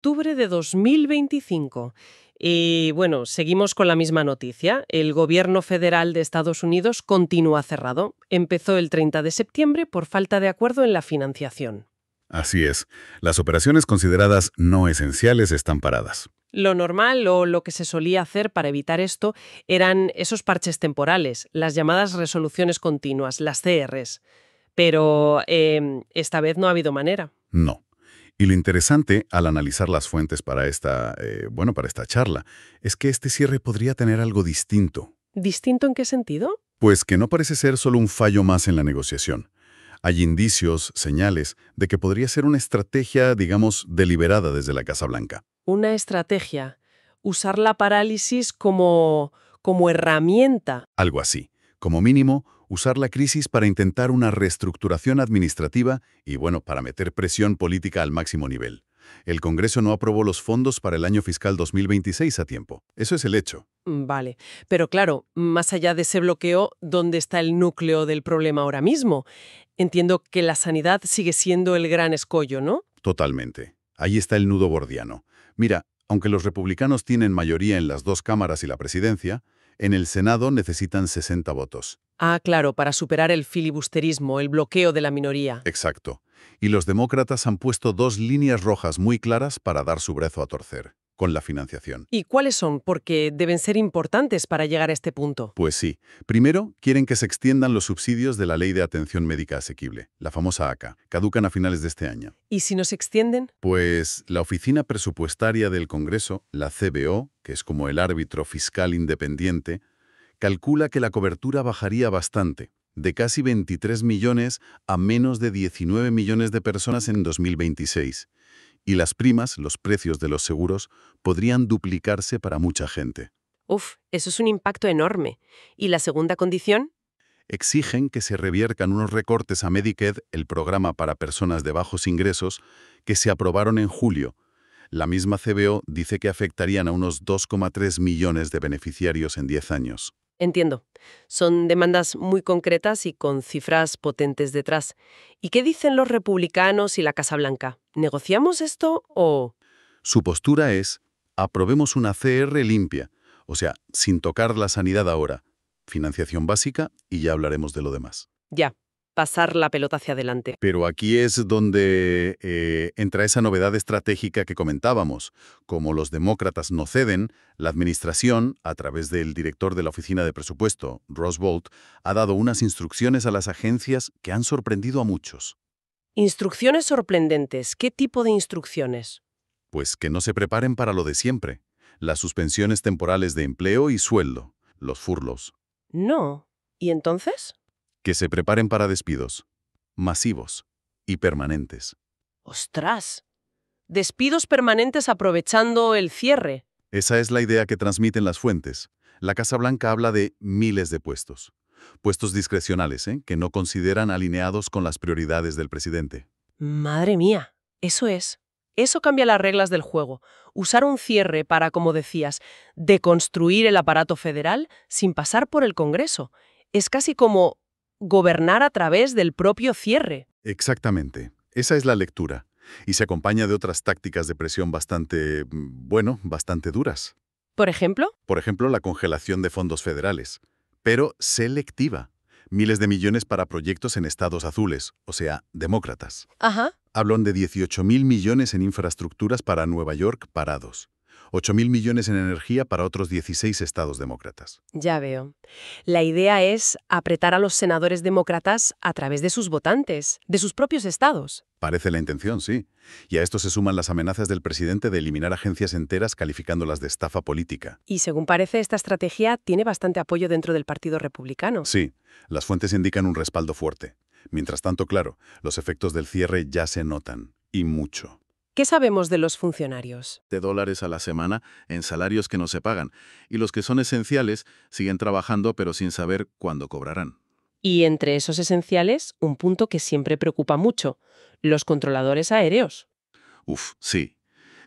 octubre de 2025. Y bueno, seguimos con la misma noticia. El gobierno federal de Estados Unidos continúa cerrado. Empezó el 30 de septiembre por falta de acuerdo en la financiación. Así es. Las operaciones consideradas no esenciales están paradas. Lo normal o lo que se solía hacer para evitar esto eran esos parches temporales, las llamadas resoluciones continuas, las CRs. Pero esta vez no ha habido manera. No. Y lo interesante, al analizar las fuentes para para esta charla, es que este cierre podría tener algo distinto. ¿Distinto en qué sentido? Pues que no parece ser solo un fallo más en la negociación. Hay indicios, señales, de que podría ser una estrategia, digamos, deliberada desde la Casa Blanca. Una estrategia. Usar la parálisis como herramienta. Algo así. Como mínimo, usar la crisis para intentar una reestructuración administrativa y, para meter presión política al máximo nivel. El Congreso no aprobó los fondos para el año fiscal 2026 a tiempo. Eso es el hecho. Vale, pero claro, más allá de ese bloqueo, ¿dónde está el núcleo del problema ahora mismo? Entiendo que la sanidad sigue siendo el gran escollo, ¿no? Totalmente. Ahí está el nudo gordiano. Mira, aunque los republicanos tienen mayoría en las dos cámaras y la presidencia, en el Senado necesitan 60 votos. Ah, claro, para superar el filibusterismo, el bloqueo de la minoría. Exacto. Y los demócratas han puesto dos líneas rojas muy claras para dar su brazo a torcer, con la financiación. ¿Y cuáles son? Porque deben ser importantes para llegar a este punto. Pues sí. Primero, quieren que se extiendan los subsidios de la Ley de Atención Médica Asequible, la famosa ACA. Caducan a finales de este año. ¿Y si nos extienden? Pues la Oficina Presupuestaria del Congreso, la CBO, que es como el árbitro fiscal independiente, calcula que la cobertura bajaría bastante, de casi 23 millones a menos de 19 millones de personas en 2026. Y las primas, los precios de los seguros, podrían duplicarse para mucha gente. Uf, eso es un impacto enorme. ¿Y la segunda condición? Exigen que se reviertan unos recortes a Medicaid, el programa para personas de bajos ingresos, que se aprobaron en julio. La misma CBO dice que afectarían a unos 2,3 millones de beneficiarios en 10 años. Entiendo. Son demandas muy concretas y con cifras potentes detrás. ¿Y qué dicen los republicanos y la Casa Blanca? ¿Negociamos esto o...? Su postura es, aprobemos una CR limpia, o sea, sin tocar la sanidad ahora, financiación básica y ya hablaremos de lo demás. Ya, pasar la pelota hacia adelante. Pero aquí es donde entra esa novedad estratégica que comentábamos. Como los demócratas no ceden, la administración, a través del director de la Oficina de Presupuesto, Ross Boldt, ha dado unas instrucciones a las agencias que han sorprendido a muchos. Instrucciones sorprendentes. ¿Qué tipo de instrucciones? Pues que no se preparen para lo de siempre. Las suspensiones temporales de empleo y sueldo, los furloughs. No. ¿Y entonces? Que se preparen para despidos. Masivos y permanentes. ¡Ostras! Despidos permanentes aprovechando el cierre. Esa es la idea que transmiten las fuentes. La Casa Blanca habla de miles de puestos. Puestos discrecionales, que no consideran alineados con las prioridades del presidente. Madre mía, eso es. Eso cambia las reglas del juego. Usar un cierre para, como decías, deconstruir el aparato federal sin pasar por el Congreso. Es casi como gobernar a través del propio cierre. Exactamente. Esa es la lectura. Y se acompaña de otras tácticas de presión bastante duras. ¿Por ejemplo? Por ejemplo, la congelación de fondos federales. Pero selectiva. Miles de millones para proyectos en estados azules, o sea, demócratas. Ajá. Hablan de 18.000 millones en infraestructuras para Nueva York parados. 8.000 millones en energía para otros 16 estados demócratas. Ya veo. La idea es apretar a los senadores demócratas a través de sus votantes, de sus propios estados. Parece la intención, sí. Y a esto se suman las amenazas del presidente de eliminar agencias enteras calificándolas de estafa política. Y según parece, esta estrategia tiene bastante apoyo dentro del Partido Republicano. Sí, las fuentes indican un respaldo fuerte. Mientras tanto, claro, los efectos del cierre ya se notan, y mucho. ¿Qué sabemos de los funcionarios? De dólares a la semana en salarios que no se pagan, y los que son esenciales siguen trabajando pero sin saber cuándo cobrarán. Y entre esos esenciales, un punto que siempre preocupa mucho, los controladores aéreos. Sí,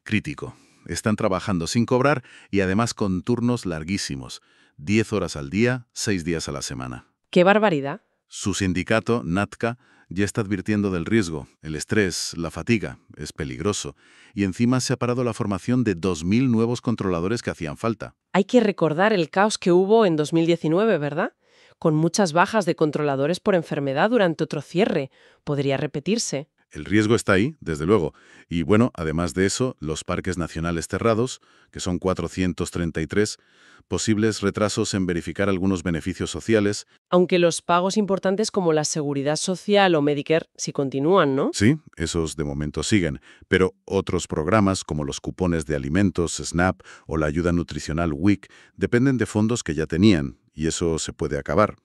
crítico. Están trabajando sin cobrar y además con turnos larguísimos, 10 horas al día, 6 días a la semana. ¡Qué barbaridad! Su sindicato, NATCA, Ya está advirtiendo del riesgo, el estrés, la fatiga. Es peligroso. Y encima se ha parado la formación de 2.000 nuevos controladores que hacían falta. Hay que recordar el caos que hubo en 2019, ¿verdad? Con muchas bajas de controladores por enfermedad durante otro cierre. Podría repetirse. El riesgo está ahí, desde luego. Y bueno, además de eso, los parques nacionales cerrados, que son 433, posibles retrasos en verificar algunos beneficios sociales. Aunque los pagos importantes como la Seguridad Social o Medicare sí continúan, ¿no? Sí, esos de momento siguen, pero otros programas como los cupones de alimentos, SNAP o la ayuda nutricional WIC dependen de fondos que ya tenían, y eso se puede acabar.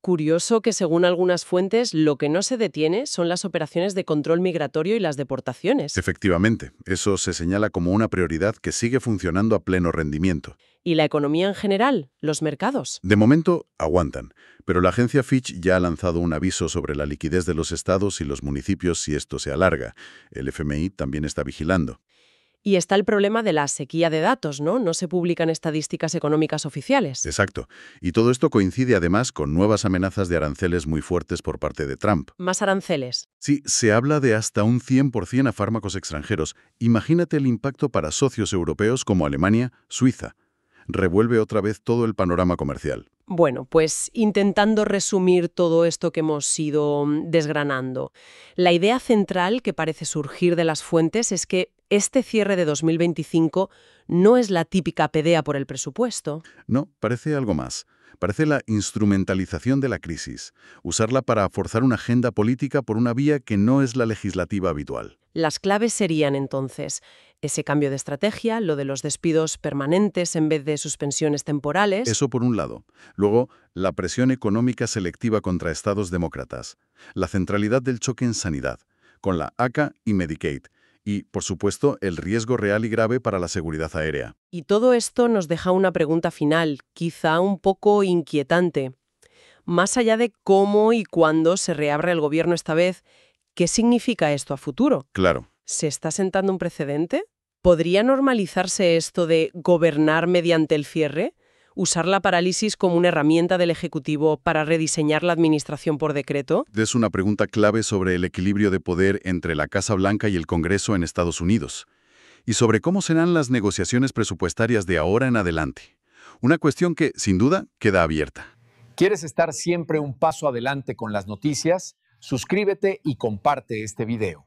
Curioso que según algunas fuentes lo que no se detiene son las operaciones de control migratorio y las deportaciones. Efectivamente, eso se señala como una prioridad que sigue funcionando a pleno rendimiento. ¿Y la economía en general? ¿Los mercados? De momento, aguantan, pero la agencia Fitch ya ha lanzado un aviso sobre la liquidez de los estados y los municipios si esto se alarga. El FMI también está vigilando. Y está el problema de la sequía de datos, ¿no? No se publican estadísticas económicas oficiales. Exacto. Y todo esto coincide además con nuevas amenazas de aranceles muy fuertes por parte de Trump. Más aranceles. Sí, se habla de hasta un 100% a fármacos extranjeros. Imagínate el impacto para socios europeos como Alemania, Suiza. Revuelve otra vez todo el panorama comercial. Bueno, pues intentando resumir todo esto que hemos ido desgranando, la idea central que parece surgir de las fuentes es que este cierre de 2025 no es la típica pelea por el presupuesto. No, parece algo más. Parece la instrumentalización de la crisis, usarla para forzar una agenda política por una vía que no es la legislativa habitual. Las claves serían entonces ese cambio de estrategia, lo de los despidos permanentes en vez de suspensiones temporales. Eso por un lado. Luego, la presión económica selectiva contra estados demócratas. La centralidad del choque en sanidad, con la ACA y Medicaid. Y, por supuesto, el riesgo real y grave para la seguridad aérea. Y todo esto nos deja una pregunta final, quizá un poco inquietante. Más allá de cómo y cuándo se reabre el gobierno esta vez, ¿qué significa esto a futuro? Claro. ¿Se está sentando un precedente? ¿Podría normalizarse esto de gobernar mediante el cierre? ¿Usar la parálisis como una herramienta del Ejecutivo para rediseñar la administración por decreto? Es una pregunta clave sobre el equilibrio de poder entre la Casa Blanca y el Congreso en Estados Unidos. Y sobre cómo serán las negociaciones presupuestarias de ahora en adelante. Una cuestión que, sin duda, queda abierta. ¿Quieres estar siempre un paso adelante con las noticias? Suscríbete y comparte este video.